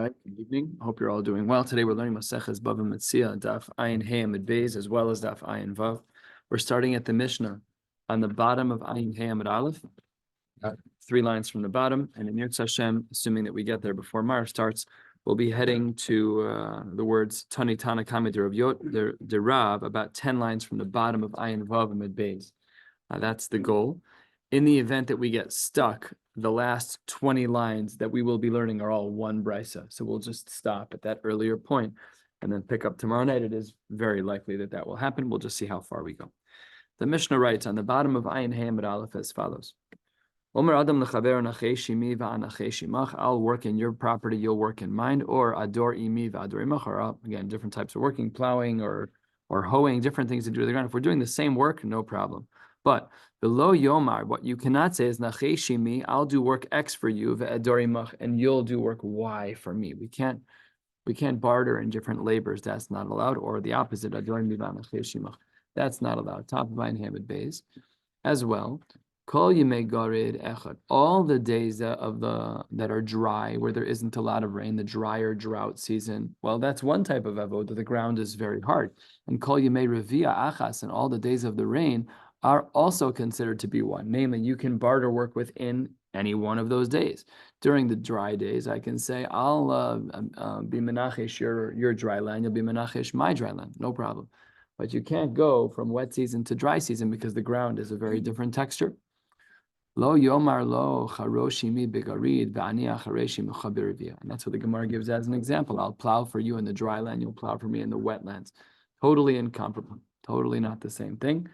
Right. Good evening. I hope you're all doing well. Today we're learning Maseches Bava Metzia, Daf Ayin Hey Amid Beis, as well as Daf Ayin Vav. We're starting at the Mishnah on the bottom of Ayin Hey Amid Aleph, 3 lines from the bottom. And in Yirtzeh Hashem, assuming that we get there before Mar starts, we'll be heading to the words Tani Tana Kami de Rav, about 10 lines from the bottom of Ayin Vav Amid Beis. That's the goal. In the event that we get stuck, the last 20 lines that we will be learning are all one brisa. So we'll just stop at that earlier point and then pick up tomorrow night. It is very likely that that will happen. We'll just see how far we go. The Mishnah writes on the bottom of Ayin Hey Amid Aleph as follows. Omer Adam lechaver nachei shimi va'anachei shimach. I'll work in your property, you'll work in mine. Or ador imi va'ador imach. Or again, different types of working, plowing or hoeing, different things to do to the ground. If we're doing the same work, no problem. But below Yomar, what you cannot say is nachei shimi, I'll do work X for you, va'ador imach, and you'll do work Y for me. We can't barter in different labors. That's not allowed. Or the opposite, ador imi va'anachei shimach. That's not allowed. Top of Ayin Hey Amid Beis as well. Kol yemei garid echad. All the days that are dry, where there isn't a lot of rain, the drier drought season. Well, that's one type of avodah. The ground is very hard. And kol yemei revia achas, and all the days of the rain are also considered to be one. Namely, you can barter work within any one of those days. During the dry days, I can say, I'll be menachesh your dry land. You'll be menachesh my dry land. No problem. But you can't go from wet season to dry season because the ground is a very different texture. Lo yomar lo charoshimi begarid v'ani achareshi mechaberivia. And that's what the Gemara gives as an example. I'll plow for you in the dry land, you'll plow for me in the wetlands. Totally incomparable. Totally not the same thing.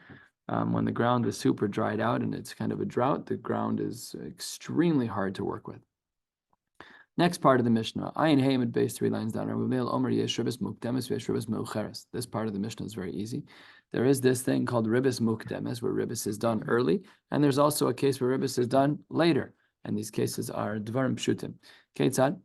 When the ground is super dried out and it's kind of a drought, the ground is extremely hard to work with. Next part of the Mishnah, Ayin Hey Amid Beis, 3 lines down. This part of the Mishnah is very easy. There is this thing called ribis mukdemes, where ribis is done early, and there's also a case where ribis is done later, and these cases are dvarim pshutim. Ketzad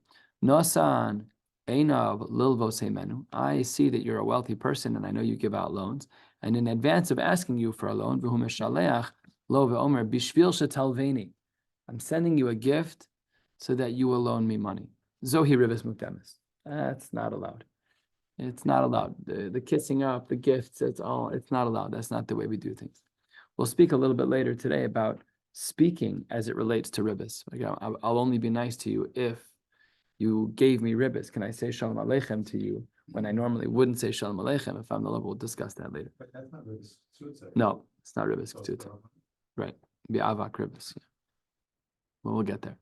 nosan einav lilvos heimenu. I see that you're a wealthy person, and I know you give out loans. And in advance of asking you for a loan, v'hu meshaleach lo ve'omer bishvil shetalveni. I'm sending you a gift so that you will loan me money. Zohi ribis mukdemes. That's not allowed. It's not allowed. The kissing up, the gifts, it's not allowed. That's not the way we do things. We'll speak a little bit later today about speaking as it relates to ribis. I'll only be nice to you if you gave me ribis. Can I say shalom aleichem to you when I normally wouldn't say shalom aleichem if I'm the Lord? We'll discuss that later. But that's not ribis ktutza. No, it's not ribis ktutza. Right. Be avak ribis. Well, we'll get there.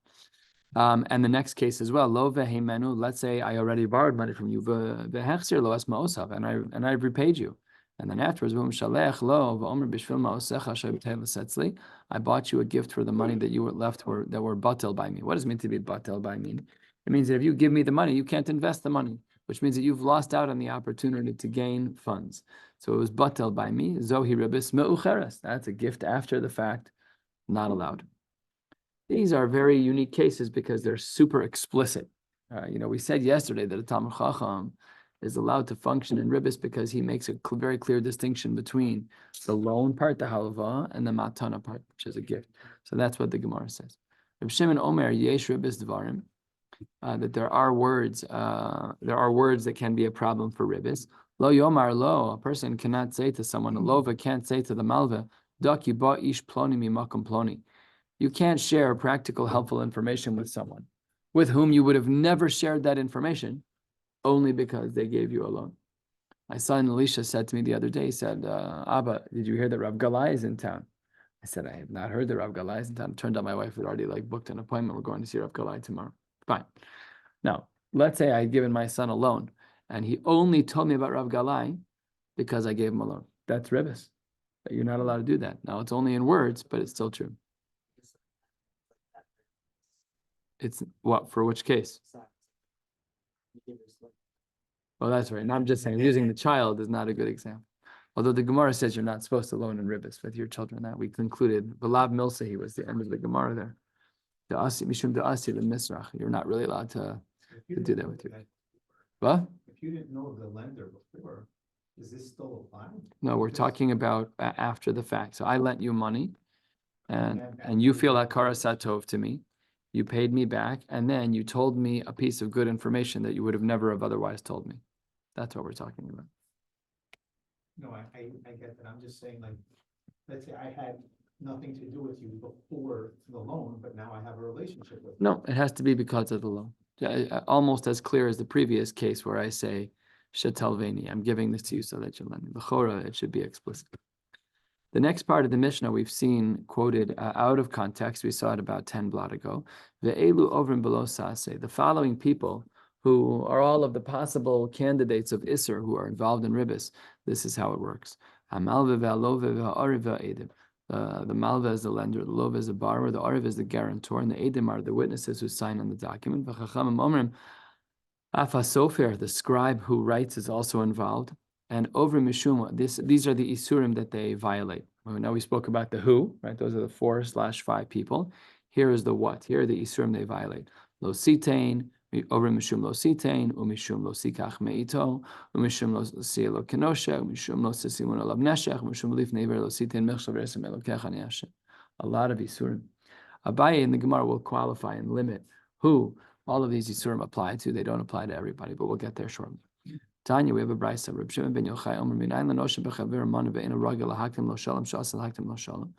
And the next case as well, lo vehemenu. Let's say I already borrowed money from you, vehechsir lo esma osav, and I've repaid you. And then afterwards, I bought you a gift for the money that you were left that were batel by me. What does it mean to be batel by me? It means that if you give me the money, you can't invest the money, which means that you've lost out on the opportunity to gain funds. So it was batel by me. Zohi ribis me'ucheres. That's a gift after the fact, not allowed. These are very unique cases because they're super explicit. We said yesterday that a Talmid Chacham is allowed to function in ribis because he makes a very clear distinction between the loan part, the halva, and the matana part, which is a gift. So that's what the Gemara says. Reb Shimon Omer yesh ribis dvarim, that there are words that can be a problem for ribis. Lo yomar lo, a person cannot say to someone, a lova can't say to the malva, daki ba ish ploni mi makom ploni. You can't share practical, helpful information with someone with whom you would have never shared that information only because they gave you a loan. My son Elisha said to me the other day, he said, Abba, did you hear that Rav Galai is in town? I said, I have not heard that Rav Galai is in town. It turned out my wife had already booked an appointment. We're going to see Rav Galai tomorrow. Fine. Now, let's say I had given my son a loan and he only told me about Rav Galai because I gave him a loan. That's ribis. You're not allowed to do that. Now, it's only in words, but it's still true. It's what, for which case? Well, that's right. And I'm just saying, using the child is not a good example. Although the Gemara says you're not supposed to loan in ribis with your children. That we concluded. V'lav milsehi was the end of the Gemara there. The asi mishum the asi the misrach. You're not really allowed to do that with you. What? If you didn't know the lender before, is this still applying? No, we're talking about after the fact. So I lent you money, and you feel that karasat tov to me. you paid me back, and then you told me a piece of good information that you would have never have otherwise told me. That's what we're talking about. No, I get that. I'm just saying, like, let's say I had nothing to do with you before the loan, but now I have a relationship with you. No, it has to be because of the loan. Almost as clear as the previous case where I say, Shetalveni, I'm giving this to you so that you lend me. L'chora, it should be explicit. The next part of the Mishnah we've seen quoted out of context. We saw it about 10 blot ago. Ve'elu ovrim below sase. The following people, who are all of the possible candidates of Isser who are involved in Ribbis, this is how it works. Hamalve ve'alove ve'ariv ve'edim. The malva is the lender, the lova is the borrower, the ariv is the guarantor, and the edim are the witnesses who sign on the document. V'chachamim omrim, afa sofer, the scribe who writes, is also involved. And over mishuma, these are the isurim that they violate. Well, now we spoke about the who, right? Those are the 4/5 people. Here is the what. Here are the isurim they violate. Lo sitain, over mishum lo sitain, umishum lo sikach meito, umishum lo sielo kenoshe, umishum lo sisimun alav neshech, umishum lif never lo sitain mechshav resem elokech ani Hashem. A lot of isurim. Abaye in the Gemara will qualify and limit who all of these isurim apply to. They don't apply to everybody, but we'll get there shortly. Tanya, we have a brisa. Reb Shimon ben Yochai Omer minayin l'noshe b'chaver manu ve'ena ragel lahaktim lo shalom sh'asel haktim lo shalom.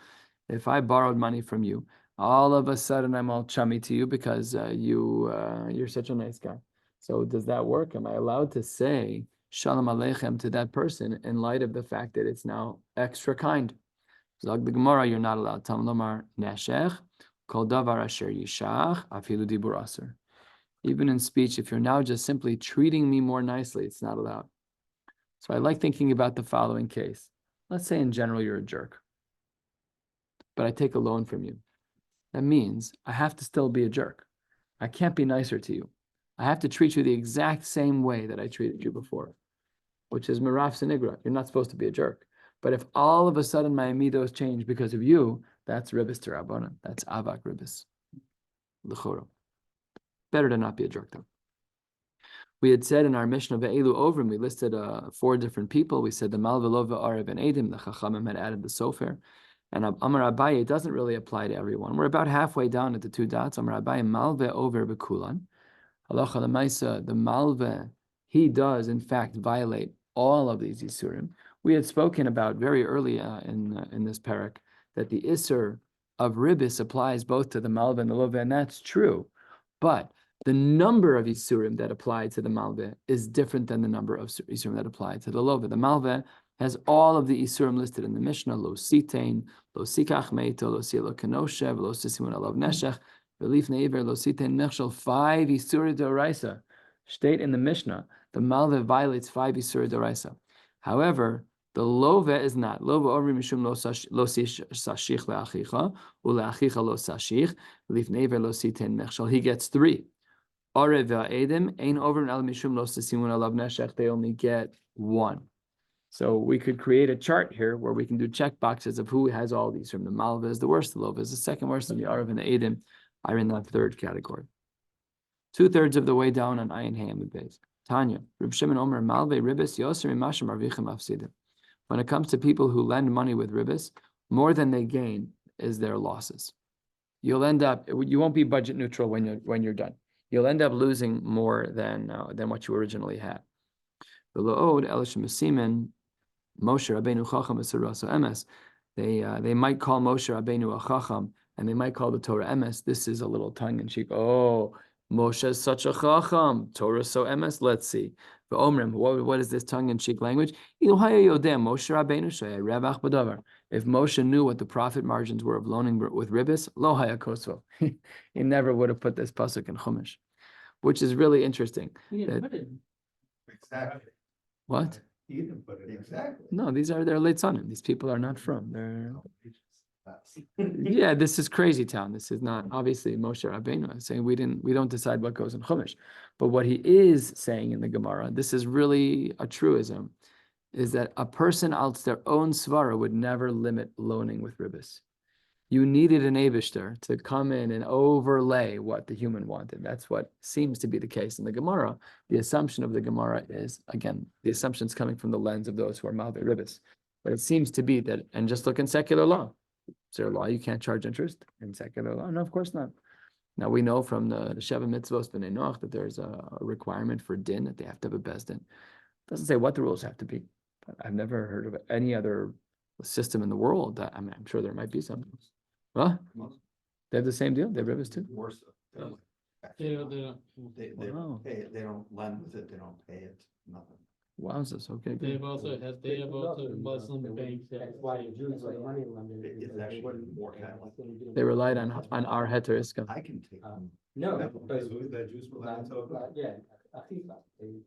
If I borrowed money from you, all of a sudden I'm all chummy to you because you're such a nice guy. So does that work? Am I allowed to say shalom aleichem to that person in light of the fact that it's now extra kind? Zog the Gemara, you're not allowed. Tam lomar neshech kol davar asher yishach afilu dibur aser. Even in speech, if you're now just simply treating me more nicely, it's not allowed. So I like thinking about the following case. Let's say in general you're a jerk, but I take a loan from you. That means I have to still be a jerk. I can't be nicer to you. I have to treat you the exact same way that I treated you before, which is miraf sinigra. You're not supposed to be a jerk. But if all of a sudden my amidos change because of you, that's ribis terabbanan. That's avak ribis. L'choro. Better to not be a jerk, though. We had said in our Mishnah Ve'elu Ovrim, we listed 4 different people. We said the Malvelova, Arav, and Edim. The Chachamim had added the Sofer. And Amar Abaye doesn't really apply to everyone. We're about halfway down at the 2 dots. Amar Abaye, Malve over Bekulan. Halacha Lemaisa, the Malve, he does, in fact, violate all of these Isurim. We had spoken about very early in this parak that the Isur of Ribis applies both to the Malve and the Love, and that's true. But the number of Isurim that apply to the Malve is different than the number of Isurim that apply to the Love. The Malve has all of the Isurim listed in the Mishnah: Lo sitain, lo sikach meito, lo sielo kenoshev, lo sisimun alav neshech, relief neiver, lo sitain nechshel. 5 Isurim d'oraisa. State in the Mishnah, the Malve violates 5 Isurim d'oraisa. However, the Love is not. Love over mishum lo sashich leachicha, uleachicha lo sashich, relief neiver, lo sitain nechshel. He gets 3. They only get 1. So we could create a chart here where we can do check boxes of who has all these. From the Malva is the worst, the Lova is the second worst, and the Arav and the Edim are in that 3rd category. 2/3 of the way down on Ayin Hamid base. Tanya, Reb Shimon Omer Malve Ribis Yoser Imashim Arvichim Afsidim. When it comes to people who lend money with Ribis, more than they gain is their losses. You'll end up, you won't be budget neutral when you're done. You'll end up losing more than what you originally had. They might call Moshe Rabbeinu a chacham, and they might call the Torah emes. This is a little tongue-in-cheek. Oh, Moshe is such a chacham. Torah so emes. Let's see. What is this tongue-in-cheek language? If Moshe knew what the profit margins were of loaning with ribis, lo haya kosvo. He never would have put this pasuk in Chumash, which is really interesting. He didn't put it. Exactly. What? He didn't put it. Exactly. No, these are their Leitzanim. These people are not from. Yeah, this is crazy town. This is not obviously Moshe Rabbeinu saying we don't decide what goes in Chumash, but what he is saying in the Gemara, this is really a truism, is that a person out their own svara would never limit loaning with ribis. You needed an Eibishter to come in and overlay what the human wanted. That's what seems to be the case in the Gemara. The assumption of the Gemara is, again, the assumption is coming from the lens of those who are Malvei Ribis. But it seems to be that, and just look in secular law. Is there a law you can't charge interest in secular law? No, of course not. Now we know from the Sheva Mitzvos B'nai Noach that there's a requirement for din, that they have to have a beis din. Doesn't say what the rules have to be, but I've never heard of any other system in the world that, I mean, I'm sure there might be some. Well, they have the same deal. They have rivers too. Worse. They don't They Wow. don't pay it, they don't lend with it, they don't pay it, nothing. Wowzers, okay, They good. have also Muslim banks. That's why the Jews are money lenders. It's actually more kind of like. They relied on our heteriska. I can take them. No, That because. the Jews were allowed to talk about. Yeah, Achifa, they,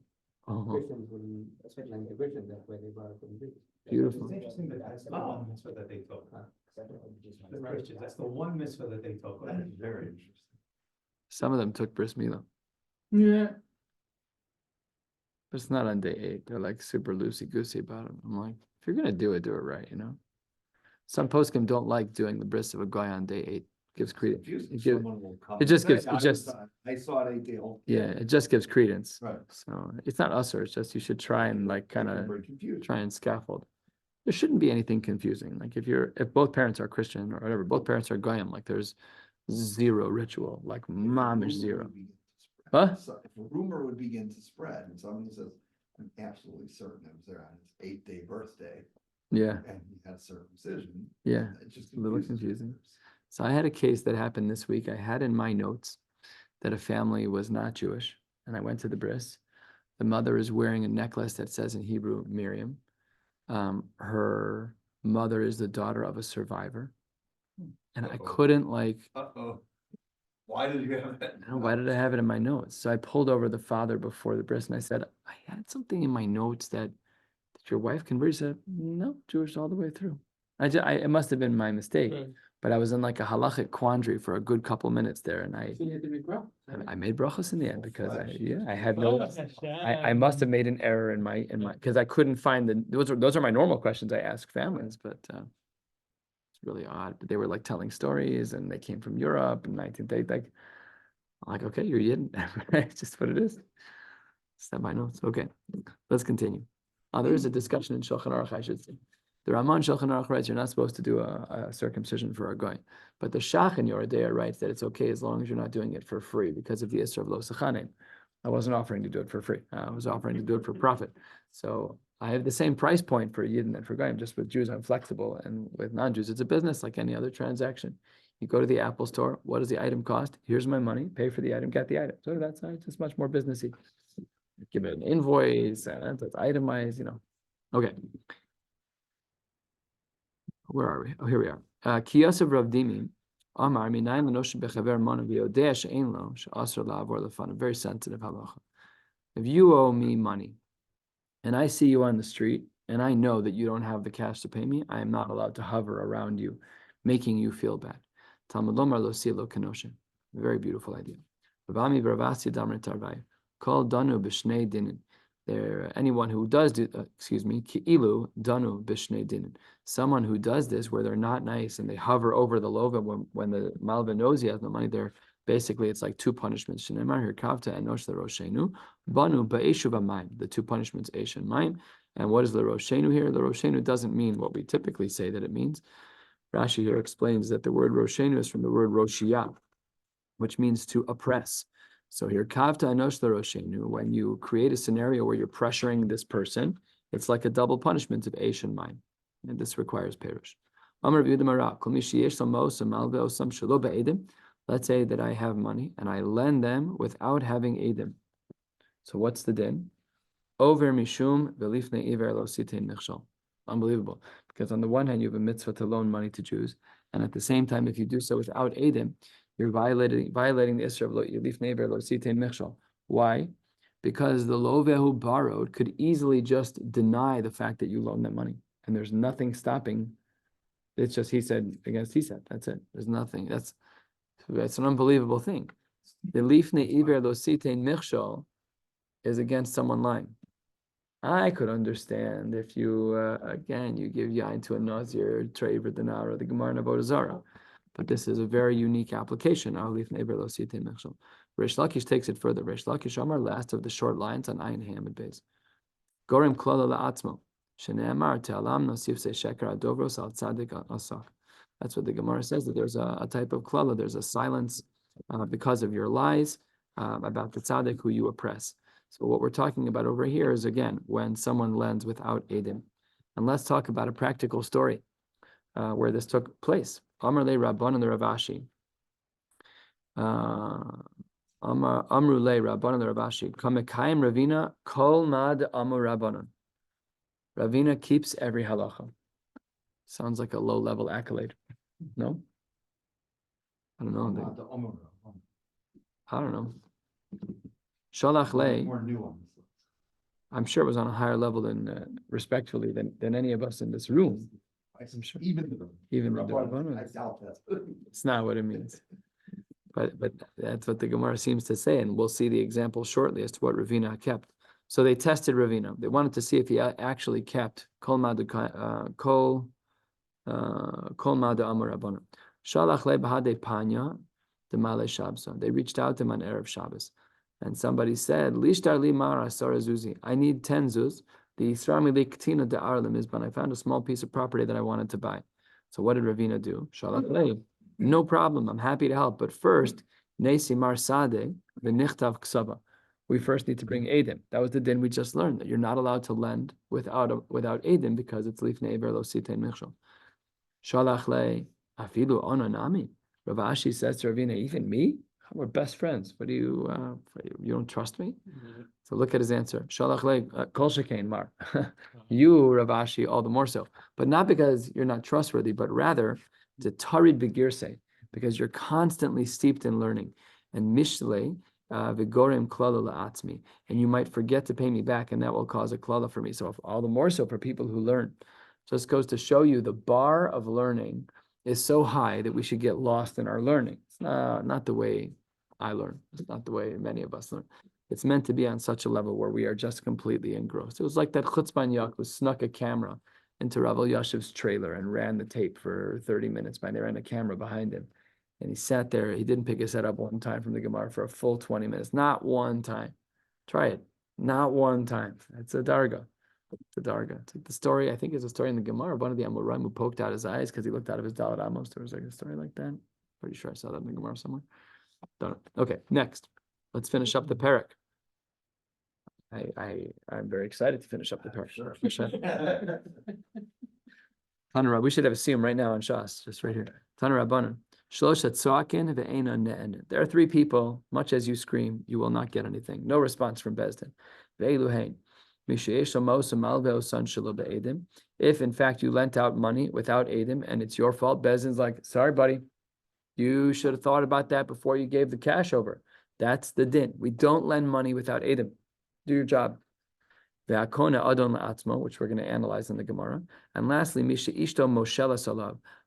Oh, Christians wouldn't, especially in the Christians, that's where they brought it from the Jews. beautiful. It's interesting that that's the one mitzvah that they took. The Christians, that's the one mitzvah that they took. That is very interesting. Some of them took bris milah, Yeah. but it's not on day 8. They're like super loosey goosey about it. I'm like, if you're gonna do it right, you know. Some poskim don't like doing the bris of a guy on day 8. Gives credence. Confusing. It gives, Someone will come it just and gives- say, it just- I saw it 8 day old. yeah, it just gives credence. Right. So it's not us, or it's just you should try and like kind of Very confused. try and scaffold. There shouldn't be anything confusing. Like if both parents are Christian or whatever, both parents are goyim, like there's zero ritual, like mamish zero. Huh? So if a rumor would begin to spread and someone says, I'm absolutely certain it was there on his 8-day birthday Yeah, and he had circumcision. yeah. It's just A little confuses confusing. others. So I had a case that happened this week. I had in my notes that a family was not Jewish, and I went to the bris. The mother is wearing a necklace that says in Hebrew, Miriam. Her mother is the daughter of a survivor. And I Uh-oh. couldn't like, Uh-oh. Why did you have that? why did I have it in my notes? So I pulled over the father before the bris and I said, I had something in my notes that your wife converted. He said, no, Jewish all the way through. It must have been my mistake, but I was in like a halachic quandary for a good couple minutes there, and I made brachos in the end because I had no, I must have made an error in my because I couldn't find those are my normal questions I ask families, but it's really odd. But they were like telling stories, and they came from Europe in 1930. Like, I'm like, okay, you're Yidden. It's just what it is. It's not my notes. Okay, let's continue. There is a discussion in Shulchan Aruch, I should say. The Raman Shulchan Aruch writes you're not supposed to do a circumcision for a guy, but the Shach in Yoredea writes that it's okay as long as you're not doing it for free because of the Isra of Lo Sechanim. I wasn't offering to do it for free. I was offering to do it for profit. So I have the same price point for Yidden and for Goyim. Just with Jews, I'm flexible, and with non-Jews, it's a business like any other transaction. You go to the Apple store. What does the item cost? Here's my money. Pay for the item. Get the item. So that's just much more businessy. Give it an invoice, and that's itemized. You know. Okay. Where are we? Oh, here we are. Kiyasav Rav Dimi, Amar Minayin Lenosh Bechaver Manu V'Yodea She'ein Lo She'asr La'avor Lefan. A very sensitive halacha. If you owe me money, and I see you on the street, and I know that you don't have the cash to pay me, I am not allowed to hover around you, making you feel bad. Talmud Lomar Lo Silo Kenoshin. Very beautiful idea. V'Ami Bravasi Damre Tarvai. Call Danu B'Shnei Dinin. There, anyone who does do, Ki'ilu Danu B'Shnei Dinin. Someone who does this where they're not nice and they hover over the lova when the Malva knows he has no money, they're basically it's like two punishments. Shneimar Hirkavta and Nosh L'Roshenu, Banu Ba'eshu B'Mayim. The two punishments, Eish and Mayim. And what is L'Roshenu here? L'Roshenu doesn't mean what we typically say that it means. Rashi here explains that the word Roshenu is from the word Roshiyah, which means to oppress. So here, Kavta Anosh L'Roshenu, when you create a scenario where you're pressuring this person, it's like a double punishment of Eish and Mayim. And this requires perush. Let's say that I have money and I lend them without having edim. So what's the din? Over mishum velifnei iver lo sitein michshol. Unbelievable. Because on the one hand, you have a mitzvah to loan money to Jews, and at the same time, if you do so without edim, you're violating the Isra of lo yilifnei iver lo sitein michshol. Why? Because the loveh who borrowed could easily just deny the fact that you loaned them money. And there's nothing stopping. It's just he said against he said. That's it. There's nothing. That's an unbelievable thing. The lifnei iver lo sitein michshol is against someone lying. I could understand if you again you give yain to a nazir, trever dinar, or the gemara in Avodah Zarah, but this is a very unique application. Rish Lakish takes it further. Rish Lakish Amar, last of the short lines on Ayin Hamid Beis. Gorim klala la'atzmo. That's what the Gemara says, that there's a type of klala, there's a silence because of your lies about the tzaddik who you oppress. So what we're talking about over here is, again, when someone lends without edim. And let's talk about a practical story where this took place. Amar le Rabbanan the Ravashi. Amru le Rabbanan the Ravashi. Kamekayim Ravina kol mad amur Rabbanan. Ravina keeps every halacha. Sounds like a low-level accolade. No? I don't know. I don't know. Shalach le. More nuance. I'm sure it was on a higher level than respectfully than any of us in this room. I'm sure. Even the Rabbanan. I doubt that. It's not what it means. But that's what the Gemara seems to say, and we'll see the example shortly as to what Ravina kept. So they tested Ravina. They wanted to see if he actually kept kol mada amar Rabbanan. Shalach le b'hadei panya demale shabsa. They reached out to him on Erev Shabbos, and somebody said, "Lishtar li mara sara zuzi. I need 10 zuz. The Yisrami li ktina de arlim is, but I found a small piece of property that I wanted to buy." So what did Ravina do? Shalach le. No problem. I'm happy to help. But first, Nesi Mar Sadeh, the Nichtav Ksaba. We first need to bring Edim. That was the din we just learned, that you're not allowed to lend without Edim because it's Lifnei Iber Lo Sitein Michshol. Shalach le afilu onanami. Rav Ashi says to Ravina, even me? We're best friends. What do you don't trust me? So look at his answer. Shalach le kol shekain mar. You, Rav Ashi, all the more so. But not because you're not trustworthy, but rather the tarid begirse, because you're constantly steeped in learning. And mishle vigorem klala la'atzmi, and you might forget to pay me back, and that will cause a klala for me. So all the more so for people who learn. Just goes to show you the bar of learning is so high that we should get lost in our learning. It's not the way I learn. It's not the way many of us learn. It's meant to be on such a level where we are just completely engrossed. It was like that chutzpan Yaakov snuck a camera into Rav Elyashiv's trailer and ran the tape for 30 minutes. They ran a camera behind him. And he sat there. He didn't pick his head up one time from the Gemara for a full 20 minutes. Not one time. Try it. Not one time. It's a darga. It's a darga. It's like the story, I think it's a story in the Gemara. One of the Amoraim who poked out his eyes because he looked out of his Dalet Amos. There was like a story like that. Pretty sure I saw that in the Gemara somewhere. Don't know. Okay, next. Let's finish up the parak. I'm very excited to finish up the parak. Tanura, we should have a siyum right now on Shas, just right here. Tanura Rabbanan. There are 3 people, much as you scream, you will not get anything. No response from Bezdin. If in fact you lent out money without Edim and it's your fault, Bezdin's like, sorry, buddy, you should have thought about that before you gave the cash over. That's the din. We don't lend money without Edim. Do your job. Which we're going to analyze in the Gemara. And lastly,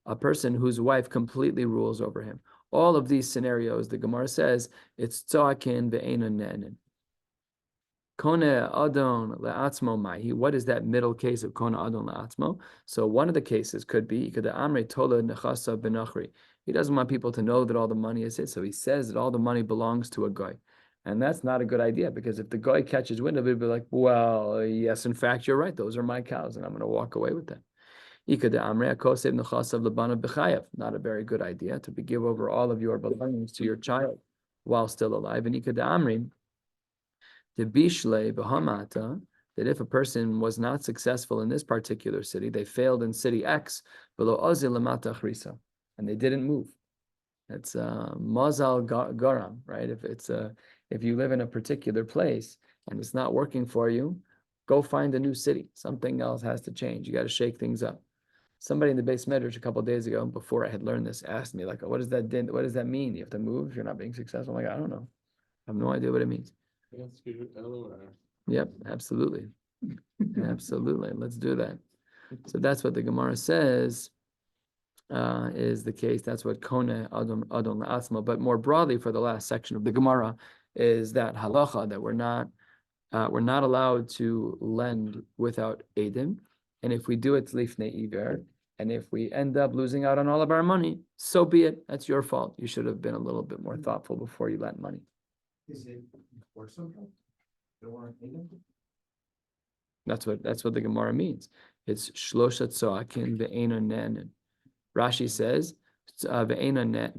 a person whose wife completely rules over him. All of these scenarios, the Gemara says, it's tzoakin ve'ena ne'enin. Kone adon le'atzmo mahi. What is that middle case of kone adon le'atzmo? So one of the cases could be, amre tola nechasa benachri. He doesn't want people to know that all the money is his, so he says that all the money belongs to a guy. And that's not a good idea, because if the guy catches wind of it, he'll be like, well, yes, in fact, you're right. Those are my cows, and I'm going to walk away with them. Not a very good idea to give over all of your belongings to your child while still alive. And that if a person was not successful in this particular city, they failed in city X, and they didn't move. It's mazal garam, right? If you live in a particular place and it's not working for you, go find a new city. Something else has to change. You got to shake things up. Somebody in the base medrash a couple of days ago, before I had learned this, asked me, like, what does that mean? You have to move if you're not being successful? I'm like, I don't know. I have no idea what it means. Yep, absolutely. Absolutely. Let's do that. So that's what the Gemara says is the case. That's what Kone Adon La'atzmo. But more broadly, for the last section of the Gemara, is that halacha that we're not allowed to lend without edim, and if we do it, lifnei iver, and if we end up losing out on all of our money, so be it. That's your fault. You should have been a little bit more thoughtful before you lent money. Is it for something? There weren't edim? That's what the Gemara means. It's shloshat soakin ve'eno ne'enin. Rashi says Tzoakin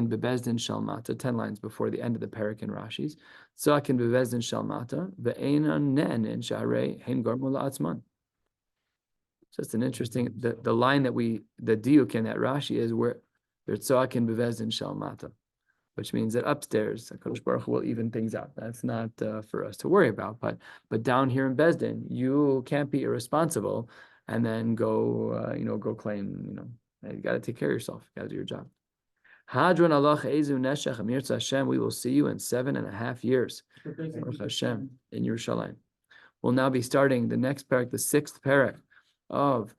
bebezdin shalmata, 10 lines before the end of the parak in Rashi's. Tzoakin bebezdin shalmata, ve'ena ne'enin sharei hein gormu la'atzman. Just an interesting, the line that the diuk in that Rashi is where there's tzoakin bebezdin shalmata, which means that upstairs, HaKadosh Baruch Hu will even things out. That's not for us to worry about. But down here in Bezdin, you can't be irresponsible and then go, go claim, you got to take care of yourself. You got to do your job. Hadron Allah Ezu Neshech Amir Hashem. We will see you in 7.5 years. Baruch Hashem in Yerushalayim. We'll now be starting the next parak, the 6th parak of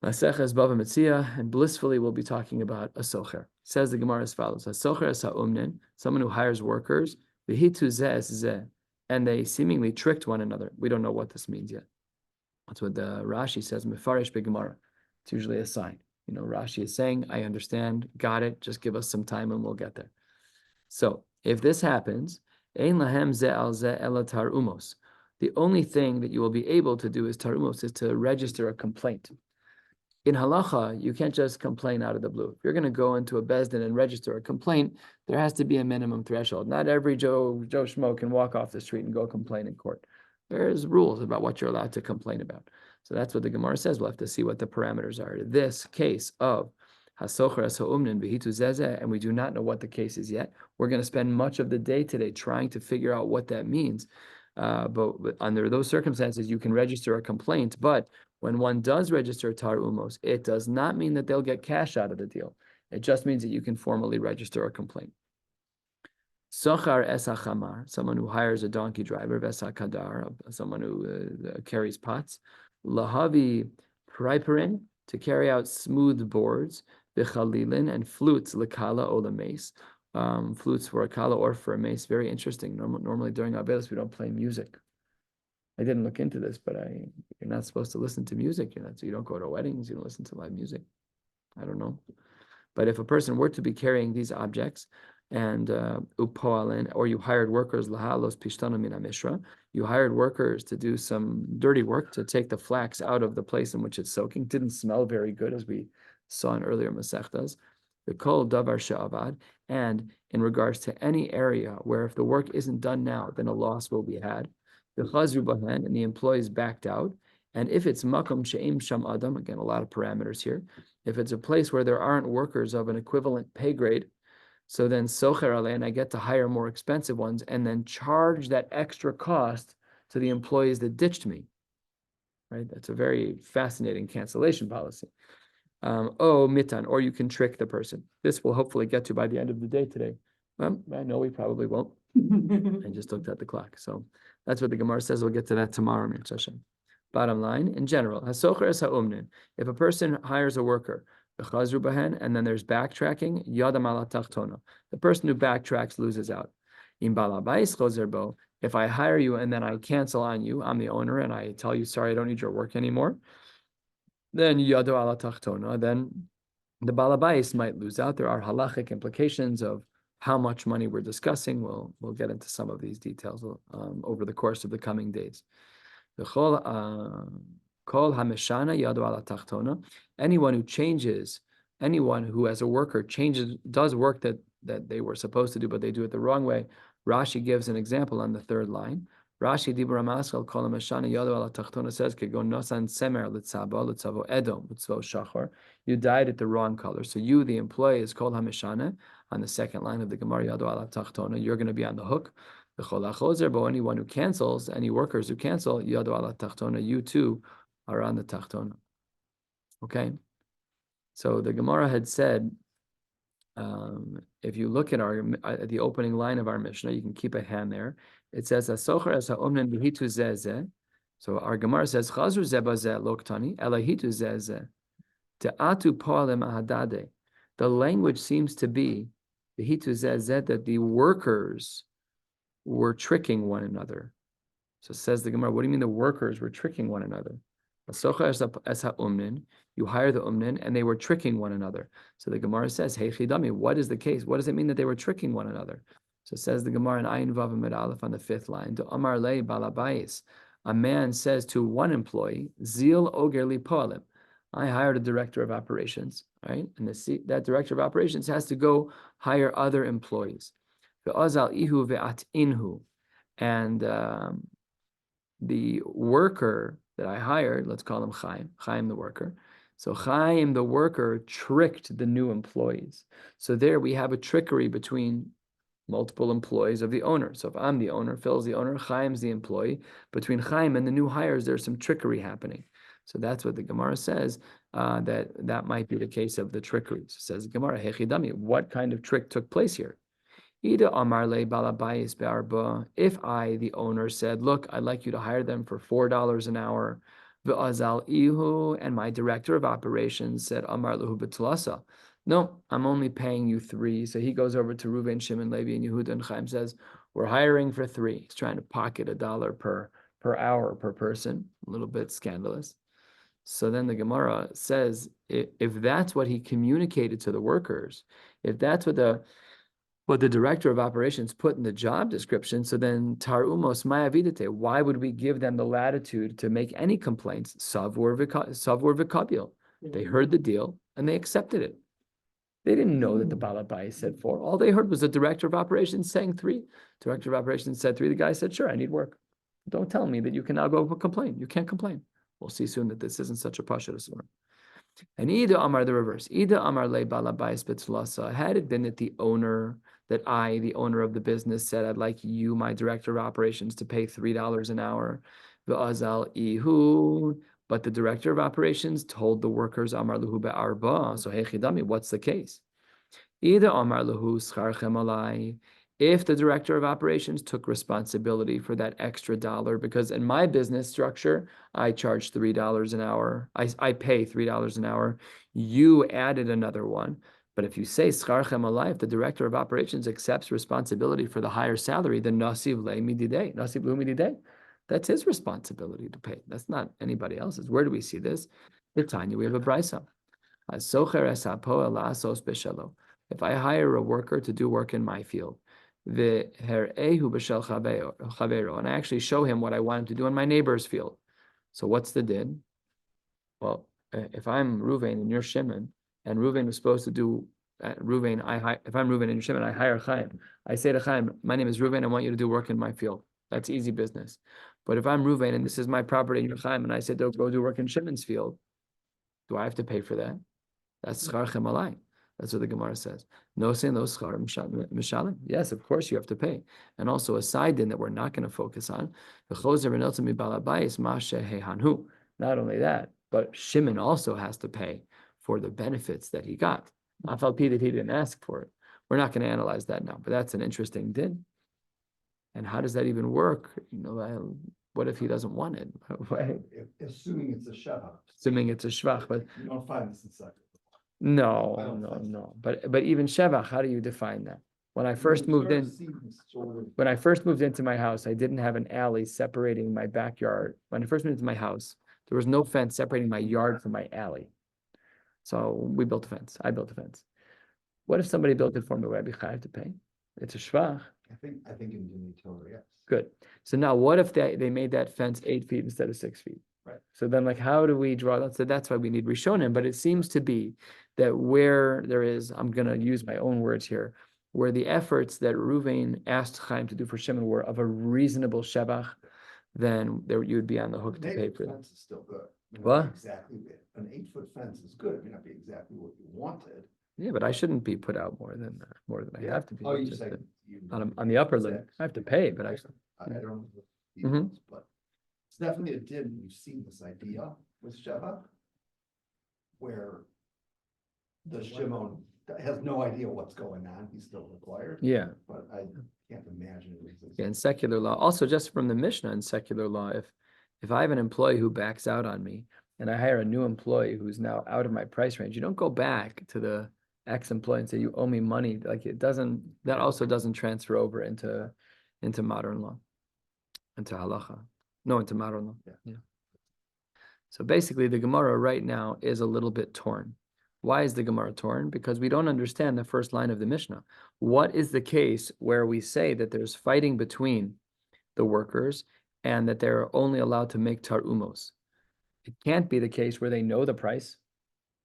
Maseches Bava Metzia, and blissfully we'll be talking about a socher. Says the Gemara as follows: a socher is ha'umnin, someone who hires workers, v'hitu zeh es zeh, and they seemingly tricked one another. We don't know what this means yet. That's what the Rashi says, mefarish beGemara. It's usually a sign. Rashi is saying, I understand, got it, just give us some time and we'll get there. So, if this happens, ein lahem zeh al zeh ela tarumos. The only thing that you will be able to do is tarumos, is to register a complaint. In halacha, you can't just complain out of the blue. If you're going to go into a bezdin and register a complaint, there has to be a minimum threshold. Not every Joe Schmo can walk off the street and go complain in court. There's rules about what you're allowed to complain about. So that's what the Gemara says. We'll have to see what the parameters are. This case of hasocher ha'umnin v'hitu zezeh, and we do not know what the case is yet. We're going to spend much of the day today trying to figure out what that means. But under those circumstances, you can register a complaint. But when one does register tar umos, it does not mean that they'll get cash out of the deal. It just means that you can formally register a complaint. Sochar es hachamar, someone who hires a donkey driver, ves hakadar, someone who carries pots, lahavi priperin, to carry out smooth boards, bichalilin, and flutes, lekala o lemes, flutes for a kala or for a mace. Very interesting. Normally during Avelis, we don't play music. I didn't look into this, but you're not supposed to listen to music. So you don't go to weddings, you don't listen to live music. I don't know. But if a person were to be carrying these objects, and upoalin, or you hired workers, lahalos pishtana min hamishra, you hired workers to do some dirty work, to take the flax out of the place in which it's soaking. Didn't smell very good, as we saw in earlier Masechtas. The kol davar she'avad, and in regards to any area where if the work isn't done now, then a loss will be had. The chazru bahen, and the employees backed out. And if it's makom she'im sham adam, again, a lot of parameters here. If it's a place where there aren't workers of an equivalent pay grade, so then socher alei, and I get to hire more expensive ones and then charge that extra cost to the employees that ditched me. Right? That's a very fascinating cancellation policy. Mitan, or you can trick the person. This will hopefully get to by the end of the day today. I know we probably won't. I just looked at the clock. So that's what the Gemara says. We'll get to that tomorrow. Bottom line, in general, hasocher es ha'umnin. If a person hires a worker, and then there's backtracking, yadam ala tachtona. The person who backtracks loses out. If I hire you and then I cancel on you, I'm the owner, and I tell you, sorry, I don't need your work anymore, then yadu ala tachtona, then the balabais might lose out. There are halachic implications of how much money we're discussing. We'll get into some of these details over the course of the coming days. Kol hameshana yadu ala tachtona. Anyone who as a worker does work that they were supposed to do, but they do it the wrong way. Rashi gives an example on the 3rd line. Rashi dibur amaskal kol hameshana yadu ala tachtona says kegon nosan semer litzaba litzavo edom litzavo shachar. You dyed it the wrong color, so you, the employee, is called hameshana on the 2nd line of the Gemara yadu ala tachtona. You're going to be on the hook. But anyone who cancels, any workers who cancel, yadu ala tachtona, you too are on the tachtona. Okay? So the Gemara had said, if you look at the opening line of our Mishnah, you can keep a hand there. It says, "Hasocher es ha'omnen b'hitu zeh." So our Gemara says, "Chazru zeh bazeh loktani elahitu zeh te'atu po'alem ahadade." The language seems to be b'hitu zeh that the workers were tricking one another. So says the Gemara, what do you mean the workers were tricking one another? You hire the umnin, and they were tricking one another. So the Gemara says, hey chidami, what is the case? What does it mean that they were tricking one another? So says the Gemara in Ayin Vav Amid Aleph on the 5th line, to Amar Le Balabais, a man says to one employee, Zil Oger Li Poalim, I hired a director of operations. right? And that director of operations has to go hire other employees. And the worker that I hired, let's call him Chaim the worker. So Chaim the worker tricked the new employees. So there we have a trickery between multiple employees of the owner. So if I'm the owner, Phil's the owner, Chaim's the employee, between Chaim and the new hires, there's some trickery happening. So that's what the Gemara says, that might be the case of the trickery. So says the Gemara, Hechidami, what kind of trick took place here? If I, the owner, said, look, I'd like you to hire them for $4 an hour, and my director of operations said, Amar Lahu b'tlasa. No, I'm only paying you 3. So he goes over to Reuven, Shimon, Levi, and Yehuda, and Chaim says, we're hiring for 3. He's trying to pocket $1 per hour per person. A little bit scandalous. So then the Gemara says, if that's what he communicated to the workers, if that's what the director of operations put in the job description, so then tarumos mayavidite, why would we give them the latitude to make any complaints? Savur v'kabil. They heard the deal and they accepted it. They didn't know that the Balabai said 4. All they heard was the director of operations saying 3. Director of operations said 3. The guy said, sure, I need work. Don't tell me that you can now go complain. You can't complain. We'll see soon that this isn't such a pasha story. And Ida Amar the reverse. Ida Amar le Balabais Bitzlasa. Had it been that the owner of the business said, I'd like you, my director of operations, to pay $3 an hour. V'azal ihu. But the director of operations told the workers, Amar luhu be'arba. So hechidami, what's the case? Either Amar luhu scharchem alai. If the director of operations took responsibility for that extra $1, because in my business structure, I charge $3 an hour. I pay $3 an hour. You added another one. But if you say scharchem alai, if the director of operations accepts responsibility for the higher salary, then nasiv le mididei, nasiv lu mididei. That's his responsibility to pay. That's not anybody else's. Where do we see this? The Tanya, we have a brisa. If I hire a worker to do work in my field, and I actually show him what I want him to do in my neighbor's field. So what's the din? Well, if I'm Reuven and you're Shimon, and Reuven was supposed to do if I'm Reuven and you're Shimon, I hire Chaim. I say to Chaim, my name is Reuven, I want you to do work in my field. That's easy business. But if I'm Reuven and this is my property in Yerchaim and I said, go do work in Shimon's field, do I have to pay for that? That's schar chemalai. That's what the Gemara says. No saying those schar mishalim. Yes, of course you have to pay. And also a side din that we're not going to focus on. Not only that, but Shimon also has to pay for the benefits that he got. I felt that he didn't ask for it. We're not going to analyze that now, but that's an interesting din. And how does that even work? What if he doesn't want it? Assuming it's a shevach. Assuming it's a shvach, but You don't find this in second. No. But even shevach, how do you define that? When I first moved in, when I first moved into my house, I didn't have an alley separating my backyard. When I first moved into my house, there was no fence separating my yard from my alley. So we built a fence. I built a fence. What if somebody built it for me? Would I be chayav to pay? It's a shvach. I think in Jimmy Torah, yes. Good. So now what if they made that fence 8 feet instead of 6 feet? Right. So then how do we draw that? So that's why we need Rishonim. But it seems to be that where there is, I'm going to use my own words here, where the efforts that Reuven asked Chaim to do for Shimon were of a reasonable shevach, then you would be on the hook to pay for that. Fence is still good. What? Exactly. An 8-foot fence is good. It may not be exactly what you wanted. Yeah, but I shouldn't be put out more than I have to be. Oh, you Just say. on the upper limit. I have to pay, but I don't know the Mhm. details, but it's definitely a din. We've seen this idea with Sheva, where the Shimon has no idea what's going on. He's still required. yeah. But I can't imagine it exists. Yeah, in secular law, also just from the Mishnah in secular law, if I have an employee who backs out on me and I hire a new employee who's now out of my price range, you don't go back to the ex-employee and say you owe me money. Like that also doesn't transfer over into modern law, into halacha. No, into modern law. Yeah. So basically the Gemara right now is a little bit torn. Why is the Gemara torn? Because we don't understand the first line of the Mishnah. What is the case where we say that there's fighting between the workers and that they're only allowed to make tarumos? It can't be the case where they know the price.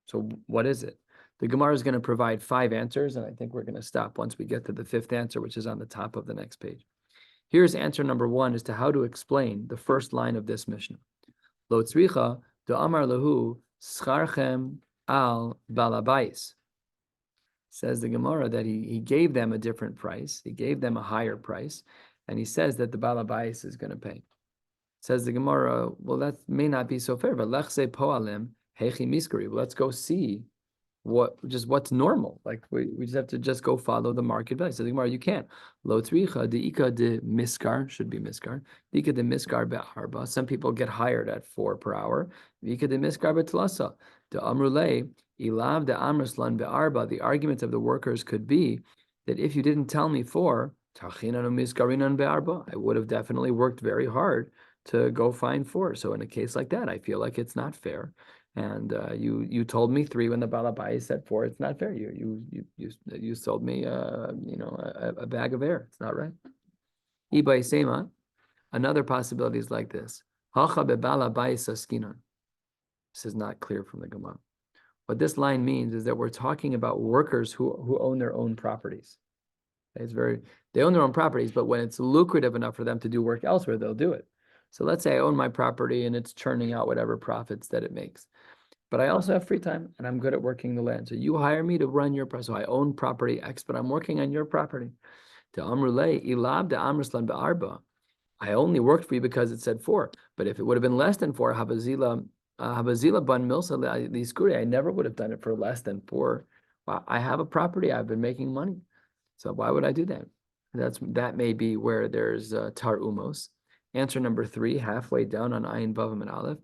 So what is it? The Gemara is going to provide 5 answers, and I think we're going to stop once we get to the 5th answer, which is on the top of the next page. Here's answer number 1 as to how to explain the first line of this Mishnah. Lo tzricha de amar lahu scharchem al balabais. Says the Gemara that he gave them a different price. He gave them a higher price, and he says that the balabais is going to pay. Says the Gemara, well, that may not be so fair, but lechse poalim hechi miskari. Well, let's go see what's normal. Like we just have to just go follow the market value. So the Gemara, you can't. Lo tzricha de ika de miskar, should be miskar. De ika de miskar be'arba. Some people get hired at 4 per hour. De ika de miskar be'tlasa. De amrulei ilav de amrslan be'arba. The argument of the workers could be that if you didn't tell me 4, tachinanu miskarinan be'arba, I would have definitely worked very hard to go find 4. So in a case like that, I feel like it's not fair. And you told me 3 when the balabai said 4. It's not fair. You sold me a bag of air. It's not right. Ibai sema. Another possibility is like this. Hacha bebalabai saskinan. This is not clear from the Gemara. What this line means is that we're talking about workers who own their own properties. They own their own properties, but when it's lucrative enough for them to do work elsewhere, they'll do it. So let's say I own my property and it's churning out whatever profits that it makes. But I also have free time and I'm good at working the land. So you hire me to run your property. So I own property X, but I'm working on your property. I only worked for you because it said 4. But if it would have been less than 4, Habazila ban milsa liskuri, I never would have done it for less than 4. Well, I have a property. I've been making money. So why would I do that? That may be where there's tar umos. Answer number 3, halfway down on Ayin Vav and Aleph.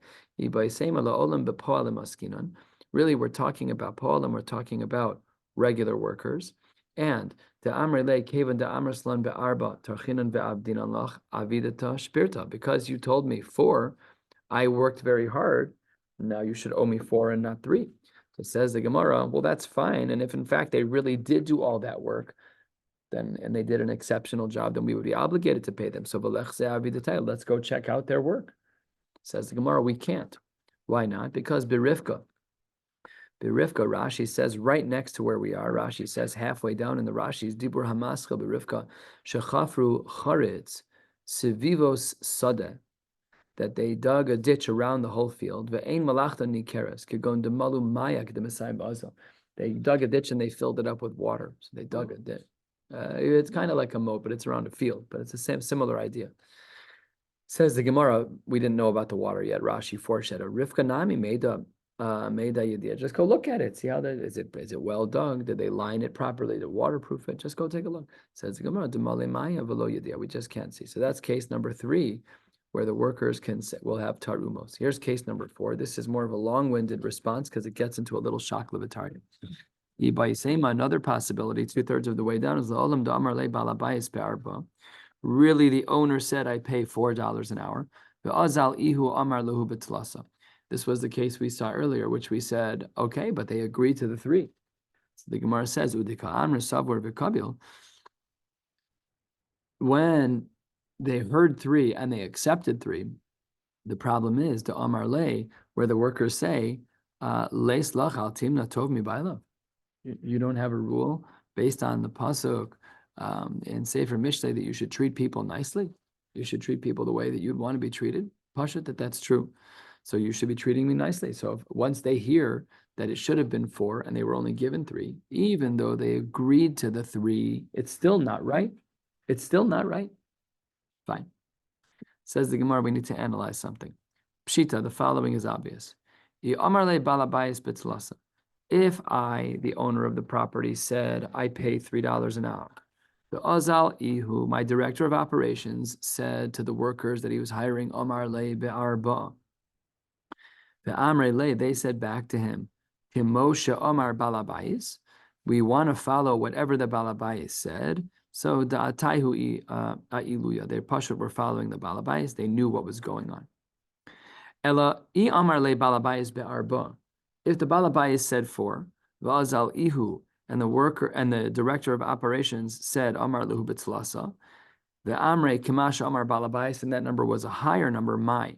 Really, we're talking about poalim, we're talking about regular workers. And because you told me 4, I worked very hard. Now you should owe me 4 and not 3. So says the Gemara, well, that's fine. And if in fact they really did do all that work, and they did an exceptional job, then we would be obligated to pay them. So let's go check out their work. Says the Gemara, we can't. Why not? Because Birivka, Rashi says right next to where we are, Rashi says halfway down in the Rashi's, Dibur Hamaschel Birivka, Shechafru Charetz, Sivivos Sadeh, that they dug a ditch around the whole field. Ve'ein malachta nikeres, kegon demalu mayak demasayim bazel. They dug a ditch and they filled it up with water. So they dug a ditch. It's kind of like a moat, but it's around a field. But it's the similar idea. Says the Gemara, we didn't know about the water yet. Rashi foreshadowed. Rivka nami made a yediyah. Just go look at it. See how that is. It well dug? Did they line it properly? Did they waterproof it? Just go take a look. Says the Gemara, demale maya velo yediyah. We just can't see. So that's case number 3, where the workers will have tarumos. Here's case number 4. This is more of a long-winded response because it gets into a little shakla v'tardim. Another possibility, 2/3 of the way down, is the olam da'amar le balabayis be'arba. Really, the owner said, I pay $4 an hour. Ve'azal ihu amar lehu betlasa. This was the case we saw earlier, which we said, okay, but they agreed to the 3. So the Gemara says, udika amr savur v'kabil. When they heard 3 and they accepted 3, the problem is the amar le, where the workers say, leis lach al timna tov mi ba'alav. You don't have a rule based on the pasuk in Sefer Mishlei that you should treat people nicely. You should treat people the way that you'd want to be treated. Pashut, that's true. So you should be treating me nicely. So once they hear that it should have been 4 and they were only given 3, even though they agreed to the 3, it's still not right. It's still not right. Fine. Says the Gemara, we need to analyze something. Pshita, the following is obvious. If I, the owner of the property, said, I pay $3 an hour. The Azal Ihu, my director of operations, said to the workers that he was hiring, Omar le be'arba. The Amre le, they said back to him, Kimosha Omar balabais. We want to follow whatever the balabais said. So da'ataihu iluya. They Pashut were following the balabais. They knew what was going on. Ela I Amar le balabais be'arba. If the balabais said 4, v'azal ihu, and the worker and the director of operations said Amar lehu b'tzlasa, the amre kimash Amar balabais, and that number was a higher number, mai.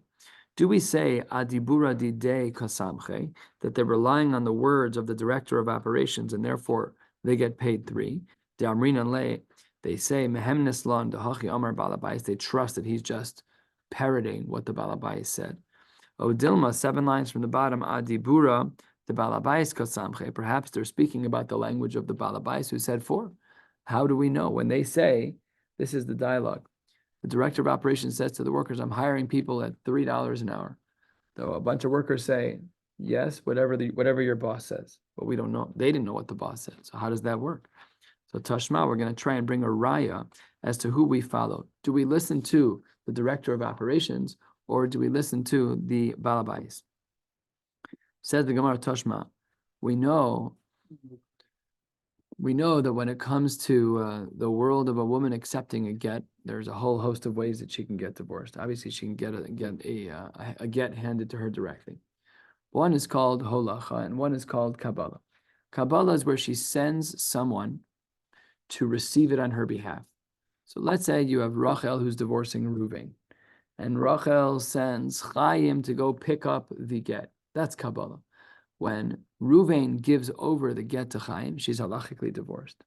Do we say adibura dide kasamche, that they're relying on the words of the director of operations and therefore they get paid 3? De amrinan le, they say mehemnes lon dehachi amar balabais. They trust that he's just parroting what the balabais said. O Dilma, 7 lines from the bottom, adibura the balabais kasamche. Perhaps they're speaking about the language of the balabais who said 4. How do we know? When they say, this is the dialogue. The director of operations says to the workers, I'm hiring people at $3 an hour. Though a bunch of workers say, yes, whatever your boss says. But we don't know. They didn't know what the boss said. So how does that work? So Tashma, we're going to try and bring a raya as to who we follow. Do we listen to the director of operations or do we listen to the balabais? Says the Gemara Tashma, we know that when it comes to the world of a woman accepting a get, there's a whole host of ways that she can get divorced. Obviously, she can get a get handed to her directly. One is called holacha and one is called Kabbalah. Kabbalah is where she sends someone to receive it on her behalf. So let's say you have Rachel who's divorcing Reuven, and Rachel sends Chaim to go pick up the get. That's Kabbalah. When Reuven gives over the get to Chaim, she's halachically divorced.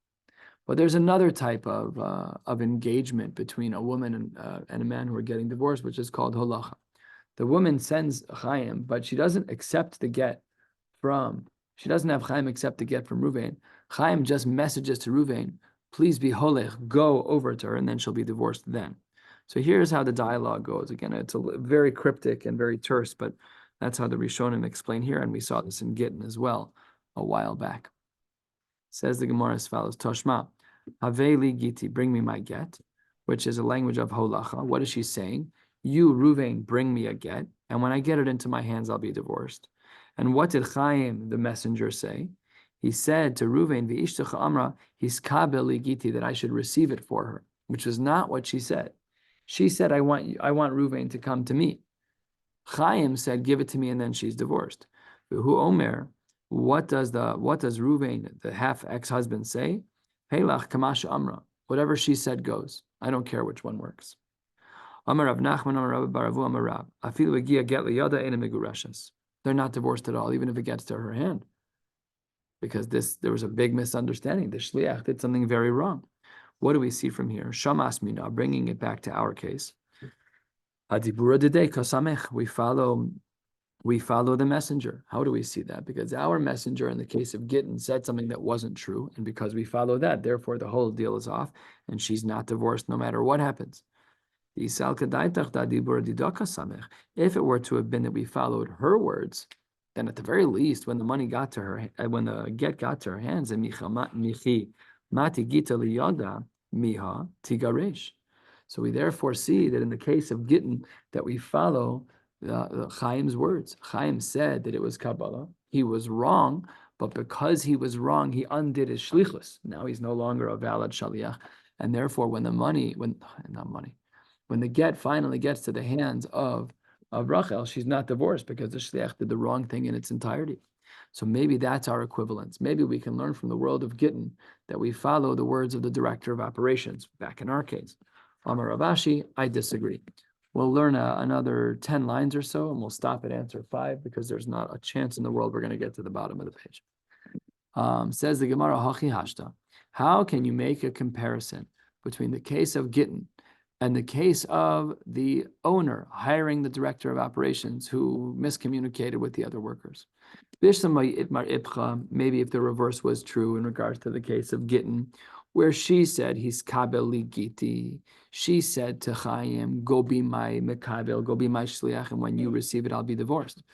But there's another type of engagement between a woman and a man who are getting divorced, which is called holacha. The woman sends Chaim, but she doesn't accept the get she doesn't have Chaim accept the get from Reuven. Chaim just messages to Reuven, please be holech, go over to her, and then she'll be divorced then. So here's how the dialogue goes. Again, it's very cryptic and very terse, but that's how the Rishonim explain here, and we saw this in Gittin as well a while back. Says the Gemara as follows, Toshma, Haveli Giti, bring me my get, which is a language of holacha. What is she saying? You, Reuven, bring me a get, and when I get it into my hands, I'll be divorced. And what did Chaim, the messenger, say? He said to Reuven, V'ishtecha amra, hiskabeli Giti, that I should receive it for her, which is not what she said. She said, I want Reuven to come to me. Chaim said, give it to me, and then she's divorced. Who Omer, what does Reuven, the half ex-husband, say? Heilach kamash amra. Whatever she said goes. I don't care which one works. Amar Rav Nachman, Amar Rabbi Baravu, Amar Rab. Afilu egia get liyada ena megurashes. They're not divorced at all, even if it gets to her hand. Because there was a big misunderstanding. The shliach did something very wrong. What do we see from here? Shamas mina, bringing it back to our case. Adibura didei kasamech. We follow the messenger. How do we see that? Because our messenger, in the case of Gittin, said something that wasn't true, and because we follow that, therefore the whole deal is off, and she's not divorced no matter what happens. If it were to have been that we followed her words, then at the very least, when the money got to her, when the get got to her hands, so we therefore see that in the case of Gittin, that we follow Chaim's words. Chaim said that it was Kabbalah. He was wrong, but because he was wrong, he undid his shlichus. Now he's no longer a valid shaliach, and therefore, when the get finally gets to the hands of Rachel, she's not divorced because the shliach did the wrong thing in its entirety. So maybe that's our equivalence. Maybe we can learn from the world of Gittin that we follow the words of the director of operations, back in our case. Amar Rav Ashi, I disagree. We'll learn another 10 lines or so, and we'll stop at answer 5 because there's not a chance in the world we're going to get to the bottom of the page. Says the Gemara, Hachi Hashta. How can you make a comparison between the case of Gittin and the case of the owner hiring the director of operations who miscommunicated with the other workers? Maybe if the reverse was true in regards to the case of Gittin, where she said, he's kabeli giti. She said to Chaim, go be my mekabel, go be my shliach, and when you receive it, I'll be divorced.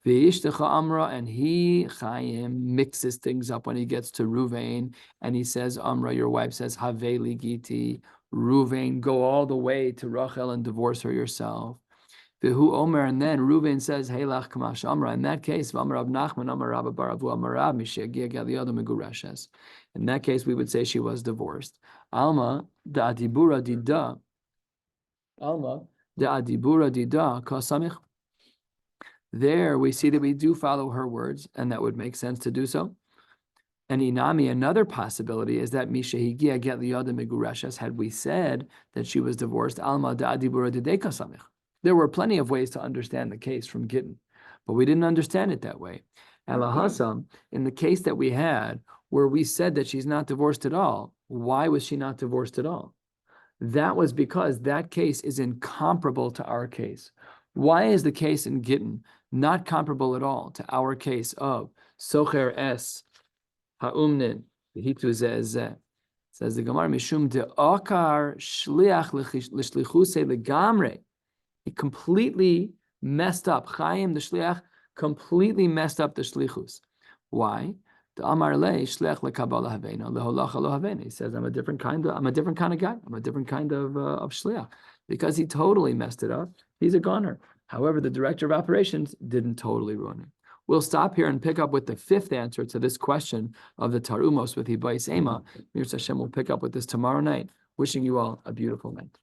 Amra, and Chaim, mixes things up when he gets to Ruvain, and he says, Amra, your wife says, haveli giti. Ruvain, go all the way to Rachel and divorce her yourself. V'hu Omer, and then Reuven says, Heilach kamash Amra. In that case, Amar Rav Nachman, Amar Rabbi Baravu, Amar Rab, Mishegia Galiada Megurashes. In that case, we would say she was divorced. Alma da adibura dida. Alma da adibura dida kasamich. There we see that we do follow her words, and that would make sense to do so. And Inami, another possibility is that Mishehigia get liyada megurashes. Had we said that she was divorced, Alma da adibura dide kasamich. There were plenty of ways to understand the case from Gittin, but we didn't understand it that way. Alahasam, in the case that we had, where we said that she's not divorced at all, why was she not divorced at all? That was because that case is incomparable to our case. Why is the case in Gittin not comparable at all to our case of Socher Es Ha'umnin V'hitu Zeh Zeh? Says the Gemara, Mishum de'okar shliach l'shlichuse legamre. He completely messed up. Chaim, the shliach, completely messed up the shlichus. Why? The Amar le shliach lekabala havena leholacha lo havena. He says, I'm a different kind of guy. I'm a different kind of shliach, because he totally messed it up. He's a goner. However, the director of operations didn't totally ruin it. We'll stop here and pick up with the fifth answer to this question of the Tarumos with Hibayis Ema. Mir Hashem will pick up with this tomorrow night. Wishing you all a beautiful night.